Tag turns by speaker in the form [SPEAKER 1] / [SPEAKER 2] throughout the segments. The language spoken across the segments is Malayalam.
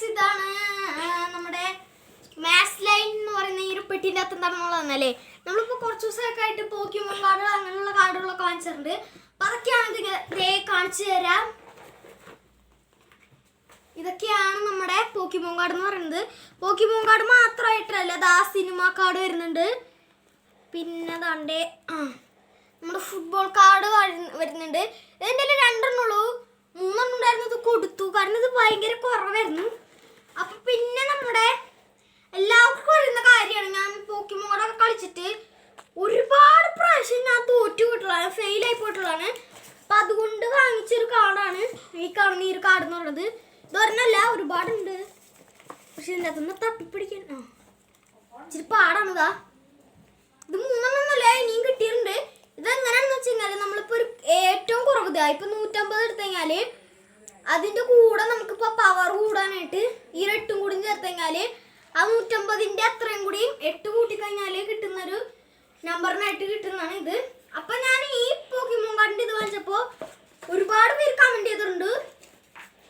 [SPEAKER 1] ഇതാണ് നമ്മുടെ മാസ് ലൈൻ എന്ന് പറയുന്ന ഈ ഒരു പെട്ടിൻ്റെ അകത്ത് എന്താണെന്നുള്ളതെന്നല്ലേ. നമ്മളിപ്പോൾ കുറച്ച് ദിവസമൊക്കെ ആയിട്ട് പോക്കിമോൻ കാർഡുകൾ അങ്ങനെയുള്ള കാർഡുകളൊക്കെ കാണിച്ചിട്ടുണ്ട്. അപ്പം അതൊക്കെയാണ് ഇതേ കാണിച്ചു തരാം. ഇതൊക്കെയാണ് നമ്മുടെ പോക്കിമോൻ കാർഡ് എന്ന് പറയുന്നത്. പോക്കിമോൻ കാർഡ് മാത്രമായിട്ടല്ല, ദാ സിനിമ കാർഡ് വരുന്നുണ്ട്. പിന്നെ ദാണ്ടേ നമ്മുടെ ഫുട്ബോൾ കാർഡ് വരുന്നുണ്ട്. ഇതിൻ്റെ രണ്ടെണ്ണുള്ളൂ, 3 ഉണ്ടായിരുന്നത് കൊടുത്തു, കാരണം ഇത് ഭയങ്കര കുറവായിരുന്നു. അപ്പം പിന്നെ നമ്മുടെ എല്ലാവർക്കും അറിയുന്ന കാര്യമാണ്, ഞാൻ പോക്കിമോൻ കാർഡൊക്കെ കളിച്ചിട്ട് ഒരുപാട് പ്രാവശ്യം ഞാൻ തോറ്റു പോയിട്ടുള്ളതാണ്, ഫെയിലായി പോയിട്ടുള്ളതാണ്. അപ്പം അതുകൊണ്ട് വാങ്ങിച്ചൊരു കാർഡാണ് ഈ കാണുന്ന ഈ ഒരു കാർഡ് എന്ന് പറയുന്നത്. ഇതൊരെണ്ണമല്ല, ഒരുപാടുണ്ട്. പക്ഷെ ഇതിൻ്റെ അകത്തുനിന്ന് തപ്പിപ്പിടിക്കാൻ ഇച്ചിരി പാടാണ്. ഇതാ ഇത് 3 ഇനിയും കിട്ടിയിട്ടുണ്ട്. ഇതെങ്ങനെയാണെന്ന് വെച്ച് കഴിഞ്ഞാൽ നമ്മളിപ്പോൾ ഒരു ഏറ്റവും കുറവ് ഇപ്പം 150 എടുത്തു കഴിഞ്ഞാൽ അതിൻ്റെ കൂടെ നമുക്കിപ്പോൾ പവർ കൂടാനായിട്ട് ഈ 8 കൂടി ചേർത്ത് കഴിഞ്ഞാൽ ആ 150ൻ്റെ അത്രയും കൂടിയും 8 കൂട്ടിക്കഴിഞ്ഞാൽ കിട്ടുന്നൊരു നമ്പറിനായിട്ട് കിട്ടുന്നതാണ് ഇത്. അപ്പം ഞാൻ ഈ പോക്കിമോൻ കാർഡിൻ്റെ ഇത് വാങ്ങിച്ചപ്പോൾ ഒരുപാട് പേര് കമൻറ്റ് ചെയ്തിട്ടുണ്ട്,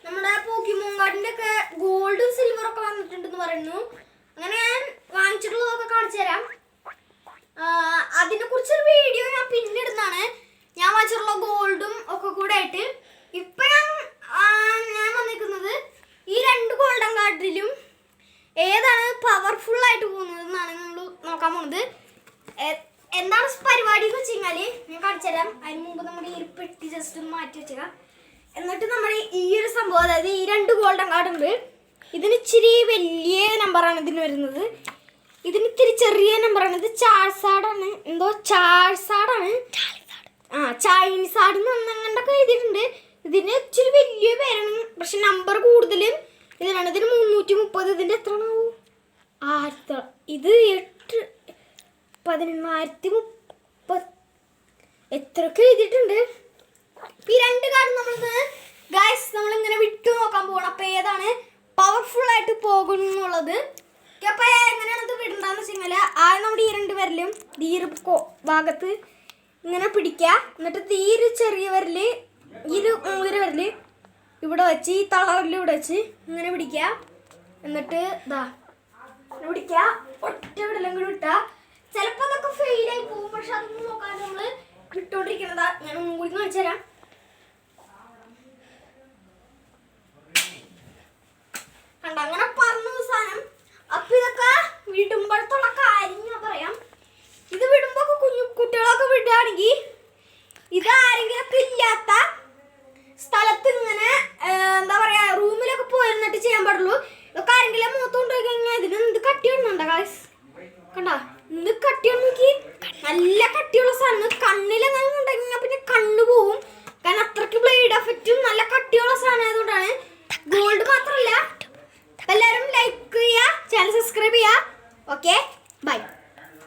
[SPEAKER 1] നമ്മുടെ പോക്കിമോൻ കാർഡിൻ്റെ ഒക്കെ ഗോൾഡും സിൽവറൊക്കെ വന്നിട്ടുണ്ടെന്ന് പറയുന്നു. അങ്ങനെ ഞാൻ വാങ്ങിച്ചിട്ടുള്ളതൊക്കെ കാണിച്ചു തരാം. അതിനെക്കുറിച്ചൊരു വീഡിയോ ഞാൻ പിന്നിടുന്നതാണ്, ഞാൻ വാങ്ങിച്ചിട്ടുള്ള ഗോൾഡും ഒക്കെ കൂടെ ആയിട്ട്. ഇപ്പം ഞാൻ വന്നിരിക്കുന്നത് ഈ 2 ഗോൾഡൻ കാർഡിലും ഏതാണ് പവർഫുള്ളായിട്ട് പോകുന്നത് എന്നാണ് നമ്മൾ നോക്കാൻ പോകുന്നത്. എന്താണ് പരിപാടി എന്ന് വെച്ച് കഴിഞ്ഞാൽ ഞാൻ കാണിച്ചു തരാം. അതിന് മുമ്പ് നമ്മുടെ ഈ പെട്ടി ജസ്റ്റ് ഒന്ന് മാറ്റി വെച്ചേക്കാം. എന്നിട്ട് നമ്മൾ ഈ ഒരു സംഭവം, അതായത് ഈ 2 ഗോൾഡൻ കാർഡ് ഉണ്ട്, ഇതിന് ഇച്ചിരി വലിയ നമ്പറാണ് ഇതിന് വരുന്നത്, ഇതിന് ഇത്തിരി ചെറിയ നമ്പറാണ്. ഇത് ചാഴ്സാഡാണ്, എന്തോ ചാഴ്സാഡാണ്, ചൈനീസ് ആഡ് എന്ന് അങ്ങനൊക്കെ എഴുതിയിട്ടുണ്ട്. ഇതിന് ഇച്ചിരി വലിയ പേരാണ്, പക്ഷെ നമ്പർ കൂടുതലും ഇതിനാണ്. ഇതിന് 330, ഇതിൻ്റെ എത്ര ആവും, 1000, ഇത് 8, 11,030 എത്രയൊക്കെ എഴുതിയിട്ടുണ്ട്. ഈ 2 കാർഡ് നമ്മളിങ്ങനെ വിട്ടു നോക്കാൻ പോകണം, അപ്പം ഏതാണ് പവർഫുള്ളായിട്ട് പോകുന്നുള്ളത്. അപ്പം എങ്ങനെയാണ് ഇത് വിടണ്ടെന്ന് വെച്ച് കഴിഞ്ഞാൽ ആദ്യം നമ്മുടെ ഈ 2 വിരലും ഈ ഒരു ഭാഗത്ത് ഇങ്ങനെ പിടിക്കുക, എന്നിട്ട് തീരെ ചെറിയ വിരല് ഈ ഒരു മൂതിര വിരല് ഇവിടെ വെച്ച് ഈ തളവിൽ ഇവിടെ വെച്ച് ഇങ്ങനെ പിടിക്കുക, എന്നിട്ട് ഇതാ പിടിക്കുക, ഒറ്റ വിടലും കൂടി വിട്ടാൽ ചിലപ്പോൾ അതൊക്കെ ഫെയിലായി പോകും. പക്ഷെ അതൊന്നും നോക്കാതെ നമ്മൾ വിട്ടോണ്ടിരിക്കുന്നതാ. ഞാൻ ഒന്നും കൂടി കാണിച്ചു തരാം. കണ്ട അങ്ങനെ പറഞ്ഞു സാധനം. അപ്പൊ ഇതൊക്കെ വിടുമ്പോഴത്തുള്ള കാര്യം ഞാൻ പറയാം. ഇത് വിടുമ്പോ കുഞ്ഞു കുട്ടികളൊക്കെ വിടുകയാണെങ്കിൽ ഇതാരെങ്കിലൊക്കെ ഇല്ലാത്ത സ്ഥലത്ത് ഇങ്ങനെ എന്താ പറയാ റൂമിലൊക്കെ പോയിരുന്നിട്ട് ചെയ്യാൻ പാടുള്ളൂ. ഇതൊക്കെ ആരെങ്കിലും മൂത്തോണ്ട് പോയി കഴിഞ്ഞാൽ ഇതിന് എന്ത് കട്ടിയുണ്ടോ ഗായ്സ്, കണ്ട എന്ത് കട്ടിയാണ് നോക്കി, നല്ല കട്ടിയുള്ള സാധനം. കണ്ണിലെങ്ങനെ ഉണ്ടെങ്കിൽ പിന്നെ